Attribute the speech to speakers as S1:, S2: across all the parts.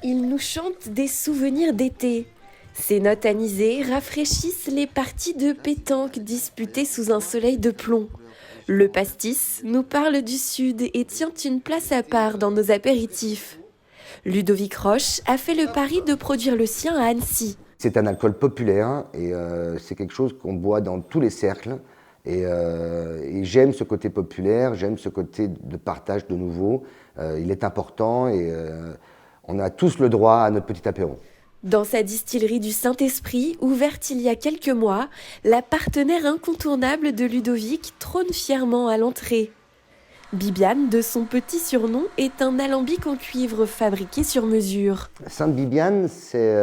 S1: Il nous chante des souvenirs d'été. Ses notes anisées rafraîchissent les parties de pétanque disputées sous un soleil de plomb. Le pastis nous parle du sud et tient une place à part dans nos apéritifs. Ludovic Roche a fait le pari de produire le sien à Annecy.
S2: C'est un alcool populaire et c'est quelque chose qu'on boit dans tous les cercles. Et j'aime ce côté populaire, j'aime ce côté de partage de nouveau. Il est important et on a tous le droit à notre petit apéro.
S1: Dans sa distillerie du Saint-Esprit, ouverte il y a quelques mois, la partenaire incontournable de Ludovic trône fièrement à l'entrée. Bibiane, de son petit surnom, est un alambic en cuivre fabriqué sur mesure.
S2: Sainte Bibiane, c'est...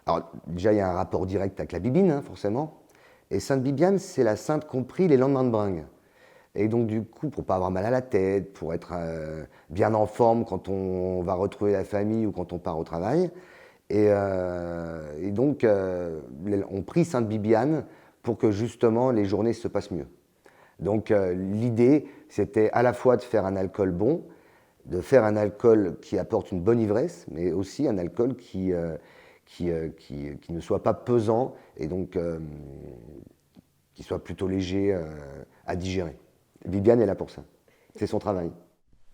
S2: alors déjà, il y a un rapport direct avec la bibine, hein, forcément. Et Sainte Bibiane, c'est la sainte qu'on prie les lendemains de bringue. Et donc, du coup, pour ne pas avoir mal à la tête, pour être bien en forme quand on va retrouver la famille ou quand on part au travail. Et donc, on prie Sainte Bibiane pour que justement les journées se passent mieux. Donc, l'idée, c'était à la fois de faire un alcool bon, de faire un alcool qui apporte une bonne ivresse, mais aussi un alcool qui ne soit pas pesant et donc qui soit plutôt léger à digérer. Bibiane est là pour ça. C'est son travail.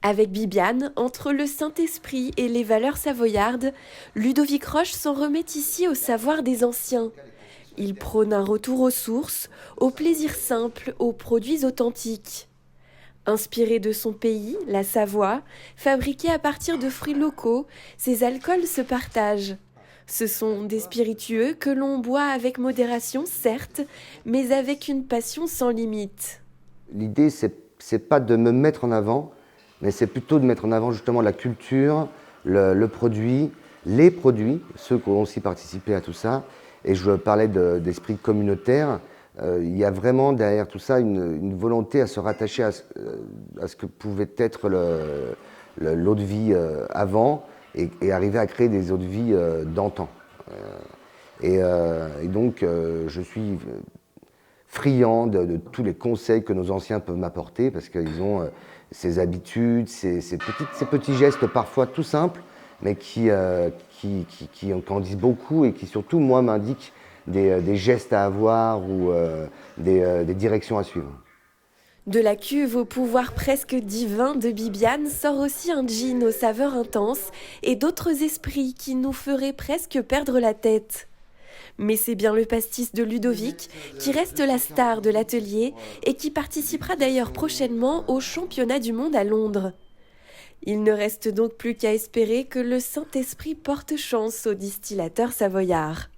S1: Avec Bibiane, entre le Saint-Esprit et les valeurs savoyardes, Ludovic Roche s'en remet ici au savoir des anciens. Il prône un retour aux sources, aux plaisirs simples, aux produits authentiques. Inspiré de son pays, la Savoie, fabriqué à partir de fruits locaux, ces alcools se partagent. Ce sont des spiritueux que l'on boit avec modération, certes, mais avec une passion sans limite.
S2: L'idée, c'est pas de me mettre en avant, mais c'est plutôt de mettre en avant justement la culture, le produit, les produits, ceux qui ont aussi participé à tout ça. Et je parlais d'esprit communautaire. Il y a vraiment derrière tout ça une volonté à se rattacher à ce que pouvait être l'eau de vie avant et arriver à créer des eaux de vie d'antan. Et donc, je suis friand de tous les conseils que nos anciens peuvent m'apporter parce qu'ils ont ces habitudes, ces petits gestes parfois tout simples, mais qui en disent beaucoup et qui surtout, moi, m'indiquent des gestes à avoir ou des directions à suivre.
S1: De la cuve au pouvoir presque divin de Bibiane sort aussi un gin aux saveurs intenses et d'autres esprits qui nous feraient presque perdre la tête. Mais c'est bien le pastis de Ludovic qui reste la star de l'atelier et qui participera d'ailleurs prochainement au championnat du monde à Londres. Il ne reste donc plus qu'à espérer que le Saint-Esprit porte chance aux distillateurs savoyards.